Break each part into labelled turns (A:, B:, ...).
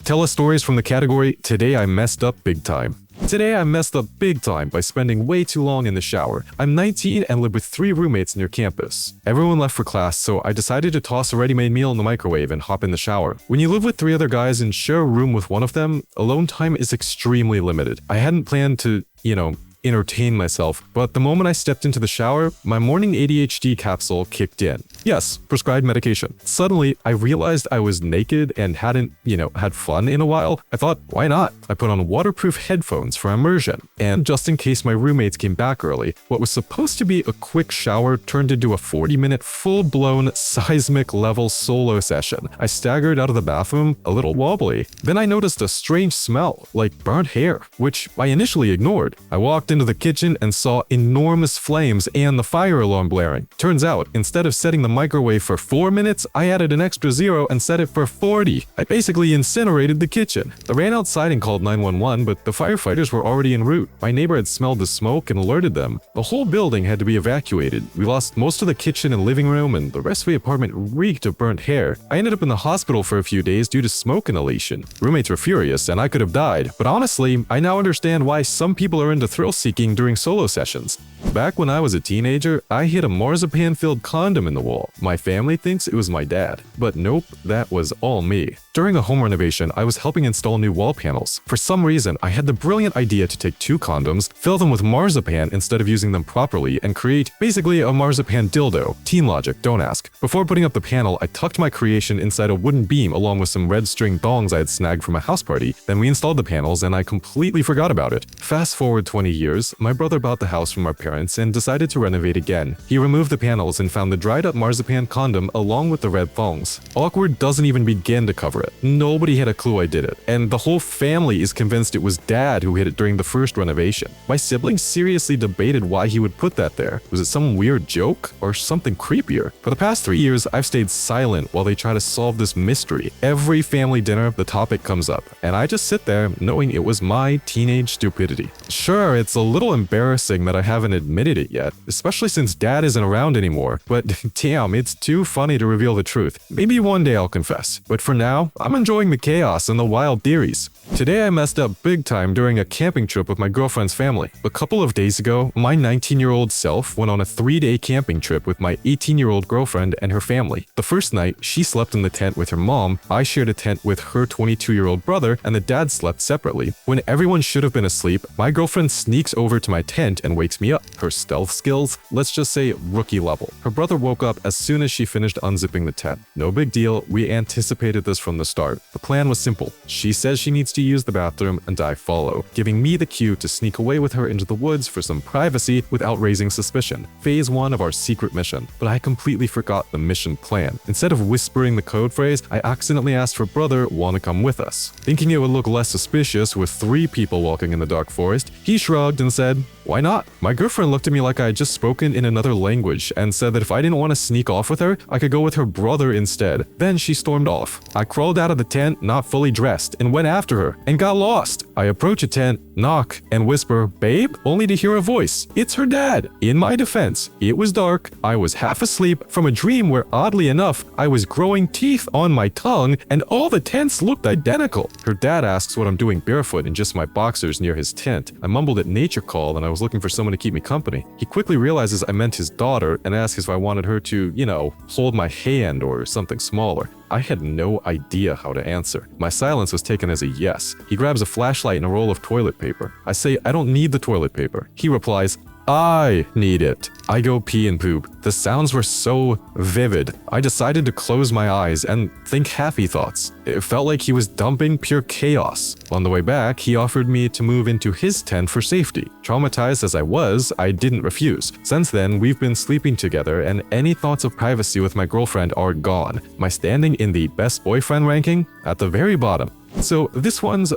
A: Tell us stories from the category, Today I Messed Up Big Time. Today I messed up big time by spending way too long in the shower. I'm 19 and live with 3 roommates near campus. Everyone left for class, so I decided to toss a ready-made meal in the microwave and hop in the shower. When you live with 3 other guys and share a room with one of them, alone time is extremely limited. I hadn't planned to, entertain myself, but the moment I stepped into the shower, my morning ADHD capsule kicked in. Yes, prescribed medication. Suddenly, I realized I was naked and hadn't, had fun in a while. I thought, why not? I put on waterproof headphones for immersion, and just in case my roommates came back early, what was supposed to be a quick shower turned into a 40-minute full-blown seismic level solo session. I staggered out of the bathroom, a little wobbly. Then I noticed a strange smell, like burnt hair, which I initially ignored. I walked into the kitchen and saw enormous flames and the fire alarm blaring. Turns out, instead of setting the microwave for 4 minutes, I added an extra 0 and set it for 40. I basically incinerated the kitchen. I ran outside and called 911, but the firefighters were already en route. My neighbor had smelled the smoke and alerted them. The whole building had to be evacuated. We lost most of the kitchen and living room, and the rest of the apartment reeked of burnt hair. I ended up in the hospital for a few days due to smoke inhalation. Roommates were furious, and I could have died. But honestly, I now understand why some people are into thrill-seeking during solo sessions. Back when I was a teenager, I hid a marzipan-filled condom in the wall. My family thinks it was my dad, but nope, that was all me. During a home renovation, I was helping install new wall panels. For some reason, I had the brilliant idea to take 2 condoms, fill them with marzipan instead of using them properly, and create basically a marzipan dildo. Teen logic, don't ask. Before putting up the panel, I tucked my creation inside a wooden beam along with some red string thongs I had snagged from a house party. Then we installed the panels and I completely forgot about it. Fast forward 20 years, my brother bought the house from our parents and decided to renovate again. He removed the panels and found the dried up marzipan condom along with the red thongs. Awkward doesn't even begin to cover it. Nobody had a clue I did it, and the whole family is convinced it was Dad who hid it during the first renovation. My siblings seriously debated why he would put that there. Was it some weird joke or something creepier? For the past 3 years, I've stayed silent while they try to solve this mystery. Every family dinner, the topic comes up, and I just sit there knowing it was my teenage stupidity. Sure, it's a little embarrassing that I haven't admitted it yet, especially since Dad isn't around anymore, but damn, it's too funny to reveal the truth. Maybe one day I'll confess, but for now, I'm enjoying the chaos and the wild theories. Today I messed up big time during a camping trip with my girlfriend's family. A couple of days ago, my 19-year-old self went on a 3-day camping trip with my 18-year-old girlfriend and her family. The first night, she slept in the tent with her mom, I shared a tent with her 22-year-old brother, and the dad slept separately. When everyone should have been asleep, my girlfriend sneaks over to my tent and wakes me up. Her stealth skills, let's just say rookie level. Her brother woke up as soon as she finished unzipping the tent. No big deal, we anticipated this from the start. The plan was simple. She says she needs to use the bathroom and I follow, giving me the cue to sneak away with her into the woods for some privacy without raising suspicion. Phase 1 of our secret mission. But I completely forgot the mission plan. Instead of whispering the code phrase, I accidentally asked her brother wanna come with us. Thinking it would look less suspicious with 3 people walking in the dark forest, he shrugged and said, why not? My girlfriend looked at me like I had just spoken in another language and said that if I didn't want to sneak off with her, I could go with her brother instead. Then she stormed off. I crawled out of the tent, not fully dressed, and went after her, and got lost. I approach a tent, knock, and whisper, babe, only to hear a voice. It's her dad. In my defense, it was dark, I was half asleep from a dream where, oddly enough, I was growing teeth on my tongue, and all the tents looked identical. Her dad asks what I'm doing barefoot in just my boxers near his tent. I mumbled at nature call and I was looking for someone to keep me company. He quickly realizes I meant his daughter and asks if I wanted her to, hold my hand or something smaller. I had no idea how to answer. My silence was taken as a yes. He grabs a flashlight and a roll of toilet paper. I say, I don't need the toilet paper. He replies, I need it. I go pee and poop. The sounds were so vivid. I decided to close my eyes and think happy thoughts. It felt like he was dumping pure chaos. On the way back, he offered me to move into his tent for safety. Traumatized as I was, I didn't refuse. Since then, we've been sleeping together and any thoughts of privacy with my girlfriend are gone. My standing in the best boyfriend ranking? At the very bottom. So this one's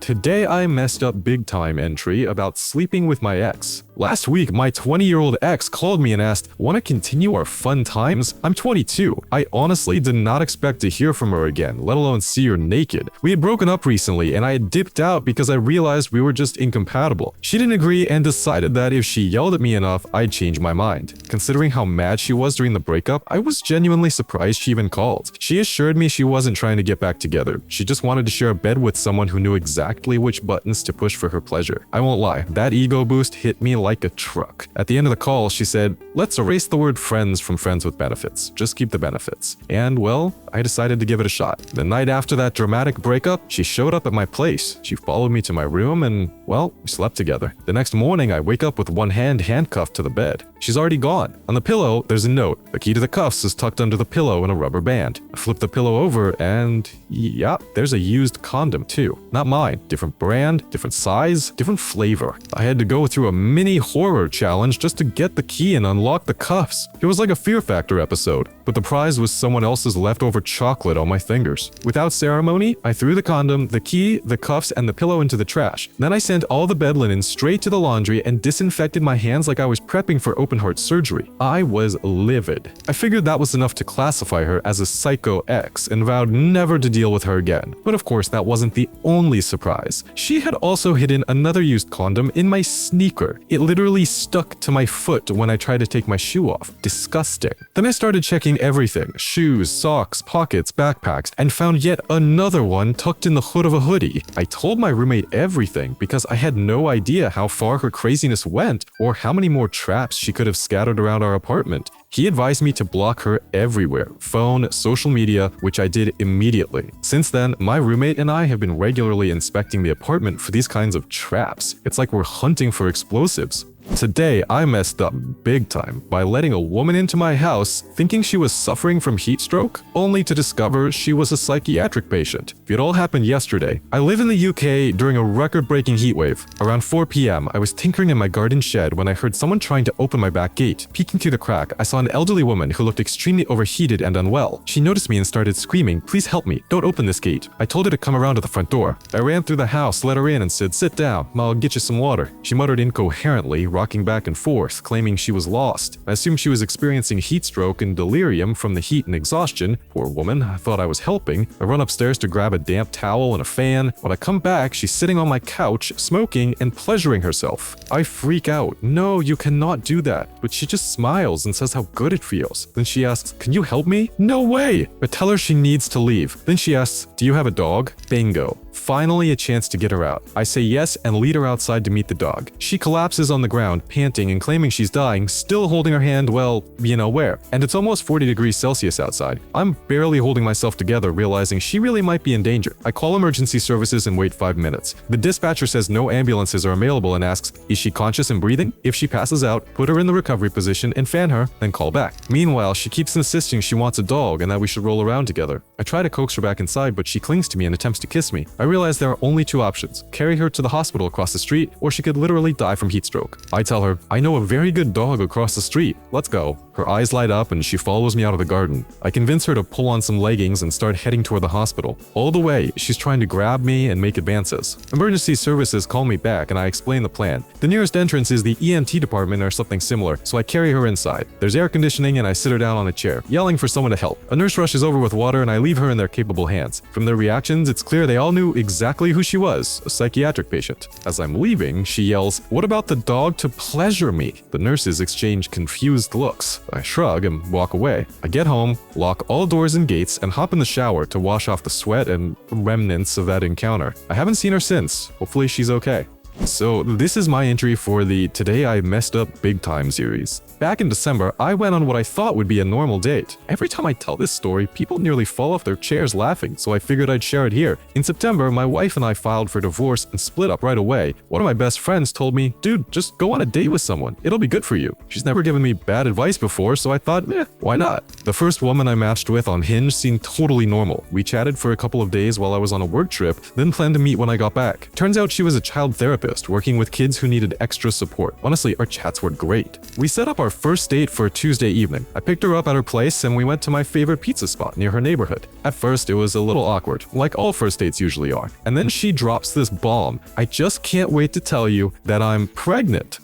A: Today I Messed Up Big Time entry about sleeping with my ex. Last week, my 20-year-old ex called me and asked, wanna continue our fun times? I'm 22. I honestly did not expect to hear from her again, let alone see her naked. We had broken up recently and I had dipped out because I realized we were just incompatible. She didn't agree and decided that if she yelled at me enough, I'd change my mind. Considering how mad she was during the breakup, I was genuinely surprised she even called. She assured me she wasn't trying to get back together. She just wanted to share a share a bed with someone who knew exactly which buttons to push for her pleasure. I won't lie, that ego boost hit me like a truck. At the end of the call, she said, "Let's erase the word friends from friends with benefits. Just keep the benefits." And well, I decided to give it a shot. The night after that dramatic breakup, she showed up at my place. She followed me to my room and, well, we slept together. The next morning, I wake up with one hand handcuffed to the bed. She's already gone. On the pillow, there's a note. The key to the cuffs is tucked under the pillow in a rubber band. I flip the pillow over and, yeah, there's a used condom too. Not mine. Different brand, different size, different flavor. I had to go through a mini horror challenge just to get the key and unlock the cuffs. It was like a Fear Factor episode, but the prize was someone else's leftover chocolate on my fingers. Without ceremony, I threw the condom, the key, the cuffs, and the pillow into the trash. Then I sent all the bed linen straight to the laundry and disinfected my hands like I was prepping for open heart surgery. I was livid. I figured that was enough to classify her as a psycho ex and vowed never to deal with her again. But of course, that wasn't the only surprise. She had also hidden another used condom in my sneaker. It literally stuck to my foot when I tried to take my shoe off. Disgusting. Then I started checking everything: shoes, socks, pockets, backpacks, and found yet another one tucked in the hood of a hoodie. I told my roommate everything because I had no idea how far her craziness went or how many more traps she could have scattered around our apartment. He advised me to block her everywhere: phone, social media, which I did immediately. Since then, my roommate and I have been regularly inspecting the apartment for these kinds of traps. It's like we're hunting for explosives. Today, I messed up big time by letting a woman into my house thinking she was suffering from heat stroke, only to discover she was a psychiatric patient. It all happened yesterday. I live in the UK during a record-breaking heat wave. Around 4 p.m., I was tinkering in my garden shed when I heard someone trying to open my back gate. Peeking through the crack, I saw an elderly woman who looked extremely overheated and unwell. She noticed me and started screaming, "Please help me, don't open this gate." I told her to come around to the front door. I ran through the house, let her in and said, "Sit down, I'll get you some water." She muttered incoherently, rocking back and forth, claiming she was lost. I assumed she was experiencing heat stroke and delirium from the heat and exhaustion. Poor woman, I thought I was helping. I run upstairs to grab a damp towel and a fan. When I come back, she's sitting on my couch, smoking and pleasuring herself. I freak out. "No, you cannot do that." But she just smiles and says how good it feels. Then she asks, "Can you help me?" No way! I tell her she needs to leave. Then she asks, "Do you have a dog?" Bingo. Finally a chance to get her out. I say yes and lead her outside to meet the dog. She collapses on the ground, panting and claiming she's dying, still holding her hand, well, you know where. And it's almost 40 degrees Celsius outside. I'm barely holding myself together, realizing she really might be in danger. I call emergency services and wait 5 minutes. The dispatcher says no ambulances are available and asks, "Is she conscious and breathing?" If she passes out, put her in the recovery position and fan her, then call back. Meanwhile, she keeps insisting she wants a dog and that we should roll around together. I try to coax her back inside, but she clings to me and attempts to kiss me. I realize there are only two options: carry her to the hospital across the street, or she could literally die from heat stroke. I tell her, "I know a very good dog across the street. Let's go." Her eyes light up and she follows me out of the garden. I convince her to pull on some leggings and start heading toward the hospital. All the way, she's trying to grab me and make advances. Emergency services call me back and I explain the plan. The nearest entrance is the EMT department or something similar, so I carry her inside. There's air conditioning and I sit her down on a chair, yelling for someone to help. A nurse rushes over with water and I leave her in their capable hands. From their reactions, it's clear they all knew exactly who she was, a psychiatric patient. As I'm leaving, she yells, "What about the dog to pleasure me?" The nurses exchange confused looks. I shrug and walk away. I get home, lock all doors and gates, and hop in the shower to wash off the sweat and remnants of that encounter. I haven't seen her since. Hopefully she's okay. So this is my entry for the Today I Messed Up Big Time series. Back in December, I went on what I thought would be a normal date. Every time I tell this story, people nearly fall off their chairs laughing, so I figured I'd share it here. In September, my wife and I filed for divorce and split up right away. One of my best friends told me, "Dude, just go on a date with someone. It'll be good for you." She's never given me bad advice before, so I thought, why not? The first woman I matched with on Hinge seemed totally normal. We chatted for a couple of days while I was on a work trip, then planned to meet when I got back. Turns out she was a child therapist working with kids who needed extra support. Honestly, our chats were great. We set up our first date for Tuesday evening. I picked her up at her place and we went to my favorite pizza spot near her neighborhood. At first, it was a little awkward, like all first dates usually are. And then she drops this bomb: "I just can't wait to tell you that I'm pregnant."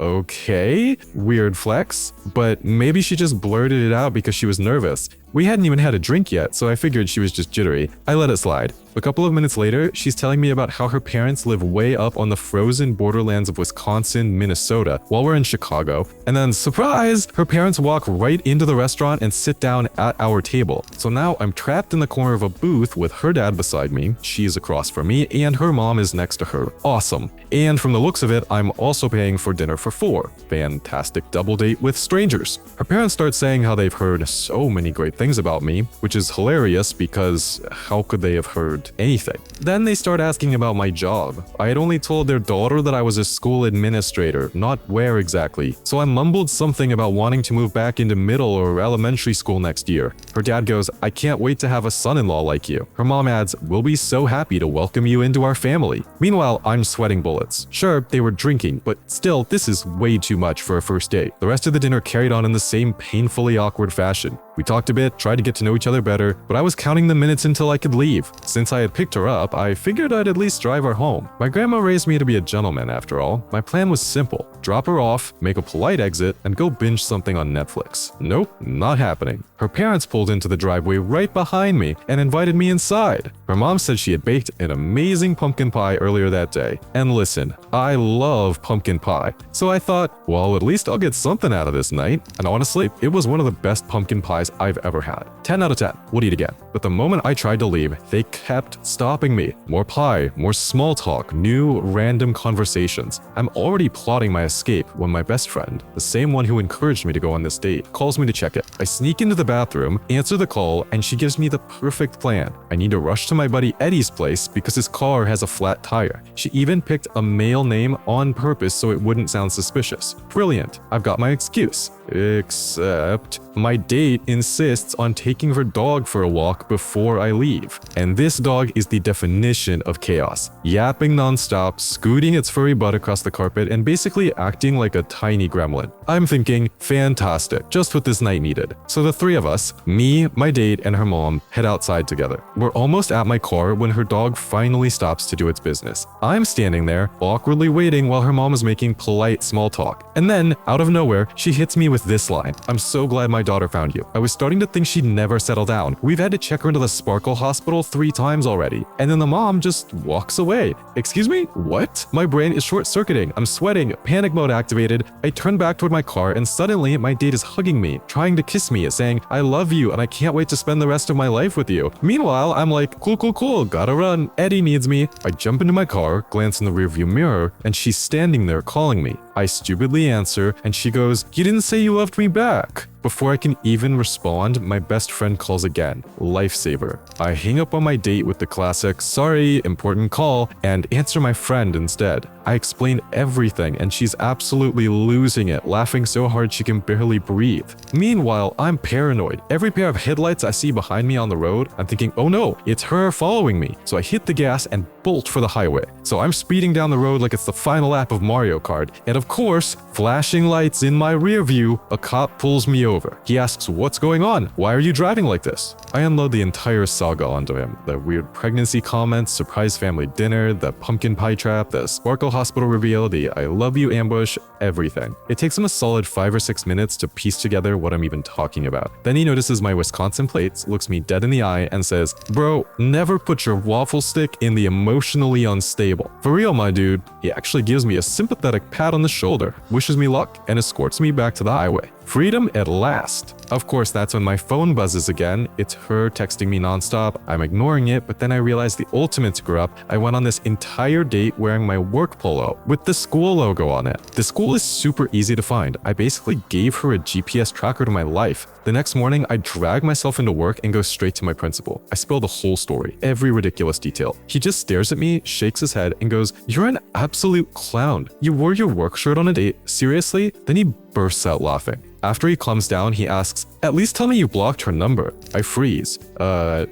A: Okay, weird flex, but maybe she just blurted it out because she was nervous. We hadn't even had a drink yet, so I figured she was just jittery. I let it slide. A couple of minutes later, she's telling me about how her parents live way up on the frozen borderlands of Wisconsin, Minnesota, while we're in Chicago. And then, surprise! Her parents walk right into the restaurant and sit down at our table. So now I'm trapped in the corner of a booth with her dad beside me, she's across from me, and her mom is next to her. Awesome. And from the looks of it, I'm also paying for dinner for 4. Fantastic double date with strangers. Her parents start saying how they've heard so many great things about me, which is hilarious because how could they have heard anything? Then they start asking about my job. I had only told their daughter that I was a school administrator, not where exactly. So I mumbled something about wanting to move back into middle or elementary school next year. Her dad goes, "I can't wait to have a son-in-law like you." Her mom adds, "We'll be so happy to welcome you into our family." Meanwhile, I'm sweating bullets. Sure, they were drinking, but still, this is way too much for a first date. The rest of the dinner carried on in the same painfully awkward fashion. We talked a bit, tried to get to know each other better, but I was counting the minutes until I could leave. Since I had picked her up, I figured I'd at least drive her home. My grandma raised me to be a gentleman, after all. My plan was simple: drop her off, make a polite exit, and go binge something on Netflix. Nope, not happening. Her parents pulled into the driveway right behind me and invited me inside. Her mom said she had baked an amazing pumpkin pie earlier that day. And listen, I love pumpkin pie. So I thought, well, at least I'll get something out of this night. And honestly, it was one of the best pumpkin pies I've ever had. 10 out of 10. Would eat again. But the moment I tried to leave, they kept stopping me. More pie, more small talk, new random conversations. I'm already plotting my escape when my best friend, the same one who encouraged me to go on this date, calls me to check it. I sneak into the bathroom, answer the call, and she gives me the perfect plan. I need to rush to my buddy Eddie's place because his car has a flat tire. She even picked a male name on purpose so it wouldn't sound suspicious. Brilliant. I've got my excuse. Except my date insists on taking her dog for a walk before I leave. And this dog is the definition of chaos. Yapping nonstop, scooting its furry butt across the carpet, and basically acting like a tiny gremlin. I'm thinking, fantastic, just what this night needed. So the three of us, me, my date, and her mom, head outside together. We're almost at my car when her dog finally stops to do its business. I'm standing there, awkwardly waiting while her mom is making polite small talk. And then, out of nowhere, she hits me with this line: "I'm so glad my daughter found you. I was starting to think she'd never settle down. We've had to check her into the Sparkle Hospital 3 times already." And then the mom just walks away. Excuse me? What? My brain is short-circuiting. I'm sweating, panic mode activated. I turn back toward my car and suddenly my date is hugging me, trying to kiss me, saying, "I love you and I can't wait to spend the rest of my life with you." Meanwhile, I'm like, cool, gotta run. Eddie needs me. I jump into my car, glance in the rearview mirror, and she's standing there calling me. I stupidly answer, and she goes, "You didn't say you loved me back." Before I can even respond, my best friend calls again. Lifesaver. I hang up on my date with the classic, "Sorry, important call," and answer my friend instead. I explain everything, and she's absolutely losing it, laughing so hard she can barely breathe. Meanwhile, I'm paranoid. Every pair of headlights I see behind me on the road, I'm thinking, oh no, it's her following me. So I hit the gas and bolt for the highway. So I'm speeding down the road like it's the final lap of Mario Kart, and of course, flashing lights in my rear view, a cop pulls me over. He asks, "What's going on? Why are you driving like this?" I unload the entire saga onto him. The weird pregnancy comments, surprise family dinner, the pumpkin pie trap, the Sparkle Hospital reveal, the "I love you" ambush, everything. It takes him a solid 5 or 6 minutes to piece together what I'm even talking about. Then he notices my Wisconsin plates, looks me dead in the eye, and says, "Bro, never put your waffle stick in the emotionally unstable." For real, my dude. He actually gives me a sympathetic pat on the shoulder, wishes me luck, and escorts me back to the highway. Freedom at last. Of course, that's when my phone buzzes again. It's her texting me nonstop. I'm ignoring it, but then I realize the ultimate screw up. I went on this entire date wearing my work polo with the school logo on it. The school is super easy to find. I basically gave her a GPS tracker to my life. The next morning, I drag myself into work and go straight to my principal. I spill the whole story, every ridiculous detail. He just stares at me, shakes his head, and goes, "You're an absolute clown. You wore your work shirt on a date? Seriously?" Then he bursts out laughing. After he calms down, he asks, "At least tell me you blocked her number." I freeze.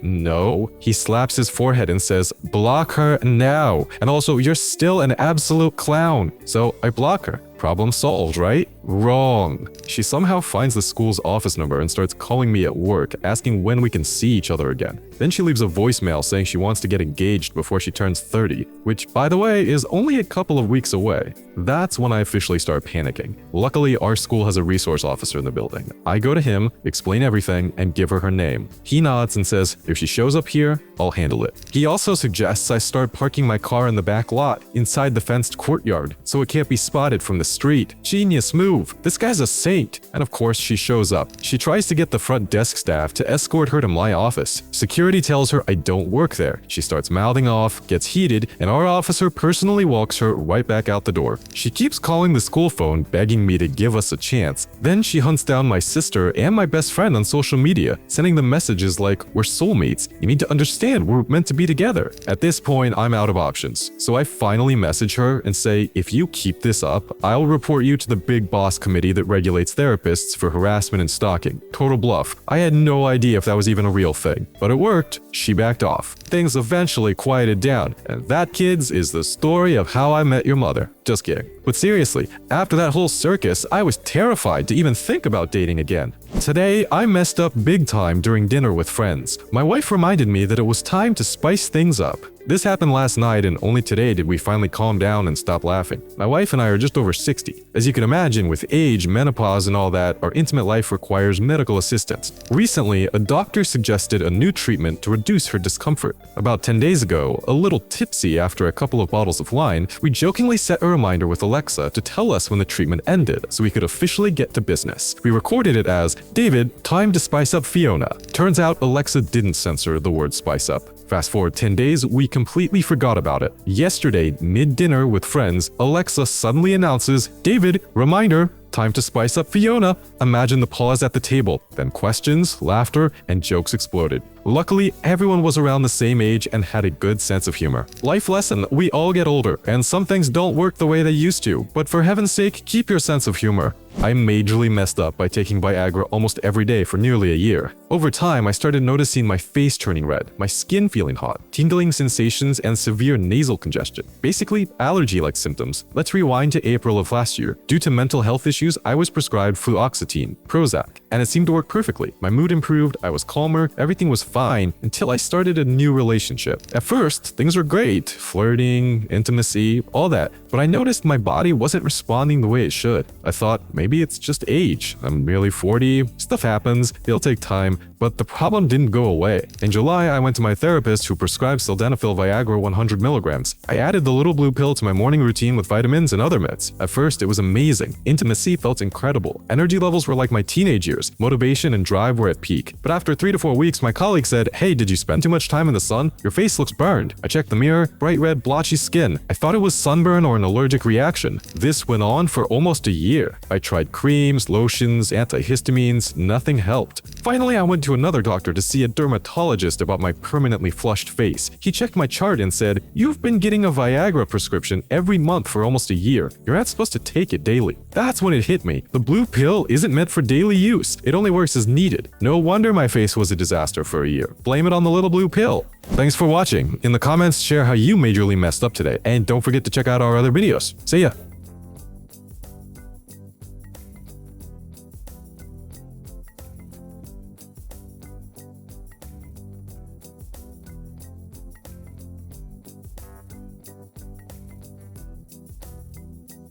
A: No. He slaps his forehead and says, "Block her now. And also, you're still an absolute clown." So I block her. Problem solved, right? Wrong. She somehow finds the school's office number and starts calling me at work, asking when we can see each other again. Then she leaves a voicemail saying she wants to get engaged before she turns 30, which, by the way, is only a couple of weeks away. That's when I officially start panicking. Luckily, our school has a resource officer in the building. I go to him, explain everything, and give her name. He nods and says, if she shows up here, I'll handle it. He also suggests I start parking my car in the back lot, inside the fenced courtyard, so it can't be spotted from the street. Genius move. This guy's a saint. And of course, she shows up. She tries to get the front desk staff to escort her to my office. Security tells her I don't work there. She starts mouthing off, gets heated, and our officer personally walks her right back out the door. She keeps calling the school phone, begging me to give us a chance. Then she hunts down my sister and my best friend on social media, sending them messages like, we're soulmates. You need to understand we're meant to be together. At this point, I'm out of options. So I finally message her and say, if you keep this up, I'll report you to the big boss committee that regulates therapists for harassment and stalking. Total bluff. I had no idea if that was even a real thing. But it worked. She backed off. Things eventually quieted down. And that, kids, is the story of how I met your mother. Just kidding. But seriously, after that whole circus, I was terrified to even think about dating again. Today, I messed up big time during dinner with friends. My wife reminded me that it was time to spice things up. This happened last night, and only today did we finally calm down and stop laughing. My wife and I are just over 60. As you can imagine, with age, menopause, and all that, our intimate life requires medical assistance. Recently, a doctor suggested a new treatment to reduce her discomfort. About 10 days ago, a little tipsy after a couple of bottles of wine, we jokingly set a reminder with Alexa to tell us when the treatment ended so we could officially get to business. We recorded it as, David, time to spice up Fiona. Turns out Alexa didn't censor the word spice up. Fast forward 10 days, we completely forgot about it. Yesterday, mid-dinner with friends, Alexa suddenly announces, David, reminder, time to spice up Fiona. Imagine the pause at the table. Then questions, laughter, and jokes exploded. Luckily, everyone was around the same age and had a good sense of humor. Life lesson, we all get older, and some things don't work the way they used to. But for heaven's sake, keep your sense of humor. I majorly messed up by taking Viagra almost every day for nearly a year. Over time, I started noticing my face turning red, my skin feeling hot, tingling sensations, and severe nasal congestion. Basically, allergy-like symptoms. Let's rewind to April of last year. Due to mental health issues, I was prescribed fluoxetine, Prozac, and it seemed to work perfectly. My mood improved, I was calmer, everything was fine until I started a new relationship. At first, things were great, flirting, intimacy, all that, but I noticed my body wasn't responding the way it should. I thought, maybe it's just age. I'm nearly 40, stuff happens, it'll take time, but the problem didn't go away. In July, I went to my therapist who prescribed sildenafil Viagra 100 milligrams. I added the little blue pill to my morning routine with vitamins and other meds. At first, it was amazing. Intimacy felt incredible. Energy levels were like my teenage years. Motivation and drive were at peak. But after 3 to 4 weeks, my colleague said, hey, did you spend too much time in the sun? Your face looks burned. I checked the mirror, bright red, blotchy skin. I thought it was sunburn or an allergic reaction. This went on for almost a year. I tried creams, lotions, antihistamines, nothing helped. Finally, I went to another doctor to see a dermatologist about my permanently flushed face. He checked my chart and said, you've been getting a Viagra prescription every month for almost a year. You're not supposed to take it daily. That's when it hit me. The blue pill isn't meant for daily use. It only works as needed. No wonder my face was a disaster for a year. Blame it on the little blue pill. Thanks for watching. In the comments, share how you majorly messed up today. And don't forget to check out our other videos. See ya!